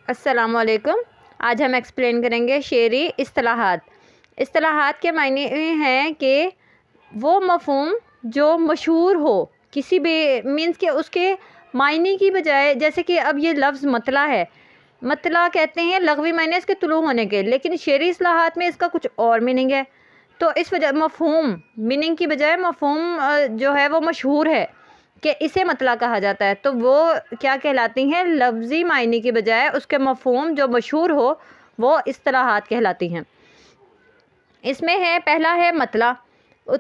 अस्सलामुअलैकुम। आज हम एक्सप्लेन करेंगे शेरी इस्तिलाहात। इस्तिलाहात के मायने हैं कि वो मफ़हूम जो मशहूर हो, किसी भी मीन्स के उसके मायने की बजाय, जैसे कि अब ये लफ्ज़ मतला है, मतला कहते हैं लग़वी मायने इसके तुलू होने के, लेकिन शेरी इस्तिलाहात में इसका कुछ और मीनिंग है। तो इस वजह मफ़हूम मीनिंग की बजाय मफ़हूम जो है वो मशहूर है कि इसे मतला कहा जाता है, तो वो क्या कहलाती हैं? लफ्ज़ी मायने की बजाय उसके मफ़हूम जो मशहूर हो वो इस्तिलाहात कहलाती हैं। इसमें है, पहला है मतला।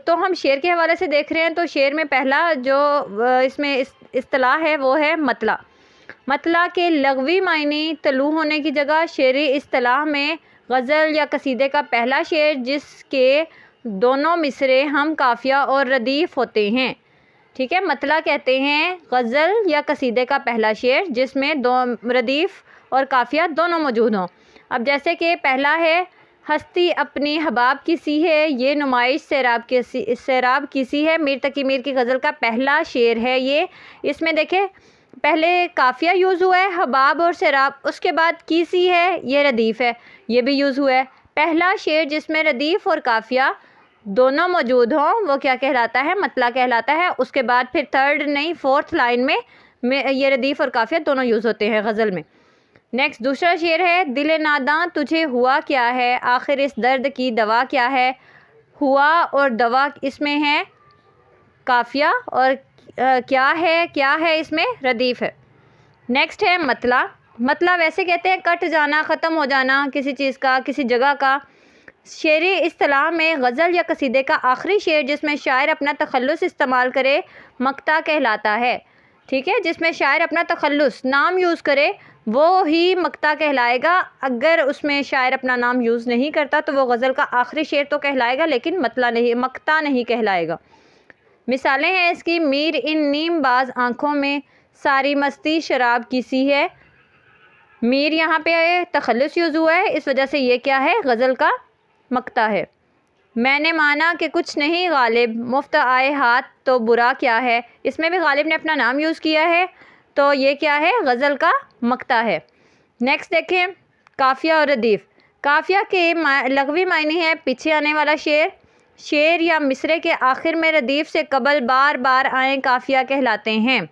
तो हम शेर के हवाले से देख रहे हैं, तो शेर में पहला जो इसमें इस्तिलाह है वो है मतला। मतला के लग़वी मायने तलू होने की जगह शेरी इस्तिलाह में गज़ल या कसीदे का पहला शेर जिसके दोनों मिसरे हम काफ़िया और रदीफ़ होते हैं। ठीक है, मतला कहते हैं गज़ल या कसीदे का पहला शेर जिसमें दो रदीफ़ और काफ़िया दोनों मौजूद हों। अब जैसे कि पहला है, हस्ती अपनी हबाब की सी है, ये नुमाइश सैराब की सी है। मीर तकी मीर की गज़ल का पहला शेर है ये। इसमें देखें, पहले काफ़िया यूज़ हुआ है हबाब और सैराब, उसके बाद की सी है, ये रदीफ़ है, ये भी यूज़ हुआ है। पहला शेर जिसमें रदीफ़ और काफ़िया दोनों मौजूद हों वो क्या कहलाता है? मतला कहलाता है। उसके बाद फिर थर्ड नहीं, फोर्थ लाइन में ये रदीफ़ और काफ़िया दोनों यूज़ होते हैं गज़ल में। नेक्स्ट दूसरा शेर है, दिल नादां तुझे हुआ क्या है, आखिर इस दर्द की दवा क्या है। हुआ और दवा इसमें है काफ़िया और क्या है इसमें रदीफ़ है। नेक्स्ट है मतला। मतला वैसे कहते हैं कट जाना, ख़त्म हो जाना किसी चीज़ का, किसी जगह का। शेरी इस्तिलाह में गज़ल या कसीदे का आखिरी शेर जिसमें शायर अपना तखल्लुस इस्तेमाल करे मक्ता कहलाता है। ठीक है, जिसमें शायर अपना तखल्लुस नाम यूज़ करे वो ही मक्ता कहलाएगा। अगर उसमें शायर अपना नाम यूज़ नहीं करता तो वो गज़ल का आखिरी शेर तो कहलाएगा, लेकिन मक्ता नहीं कहलाएगा। मिसालें हैं इसकी, मीर इन नीम बाज आँखों में सारी मस्ती शराब की सी है। मीर यहाँ पे तखल्लुस यूज़ हुआ है, इस वजह से ये क्या है? गज़ल का मक्ता है। मैंने माना कि कुछ नहीं गालिब, मुफ्त आए हाथ तो बुरा क्या है। इसमें भी गालिब ने अपना नाम यूज़ किया है, तो ये क्या है? गज़ल का मक्ता है। नेक्स्ट देखें, काफ़िया और रदीफ़। काफ़िया के लग़वी मायने हैं पीछे आने वाला शेर। शेर या मिसरे के आखिर में रदीफ़ से कबल बार बार आए काफ़िया कहलाते हैं।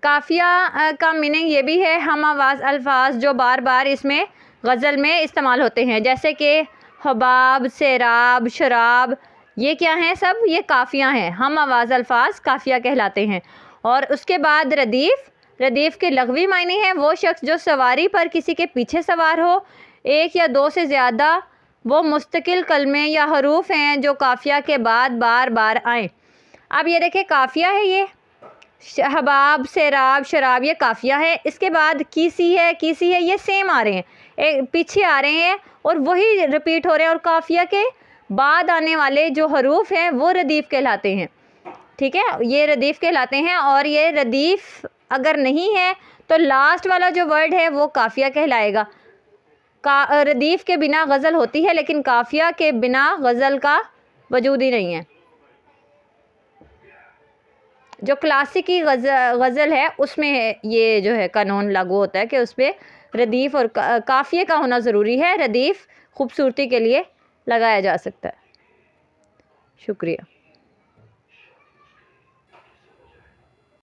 काफ़िया का मीनिंग ये भी है हम आवाज़ अल्फाज जो बार बार इसमें गज़ल में इस्तेमाल होते हैं, जैसे कि हबाब, सैराब, शराब, ये क्या हैं? सब ये काफ़िया हैं, हम आवाज़ अल्फाज काफ़िया कहलाते हैं। और उसके बाद रदीफ़ के लग़वी मायने हैं वो शख्स जो सवारी पर किसी के पीछे सवार हो, एक या दो से ज़्यादा वो मुस्तकिल कलमे या हरूफ हैं जो काफ़िया के बाद बार बार आएँ। अब ये देखें, काफ़िया है ये, हबाब, सैराब, शराब, ये काफ़िया है। इसके बाद की सी है, ये सेम आ रहे हैं, एक पीछे आ रहे हैं और वही रिपीट हो रहे हैं, और काफ़िया के बाद आने वाले जो हरूफ हैं वो रदीफ़ कहलाते हैं। ठीक है, ये रदीफ़ कहलाते हैं। और ये रदीफ़ अगर नहीं है तो लास्ट वाला जो वर्ड है वो काफ़िया कहलाएगा। रदीफ़ के बिना गज़ल होती है, लेकिन काफ़िया के बिना गज़ल का वजूद ही नहीं है। जो क्लासिकी गज़ल है उसमें ये जो है कानून लागू होता है कि उसमें रदीफ़ और काफ़िये का होना ज़रूरी है। रदीफ़ खूबसूरती के लिए लगाया जा सकता है। शुक्रिया।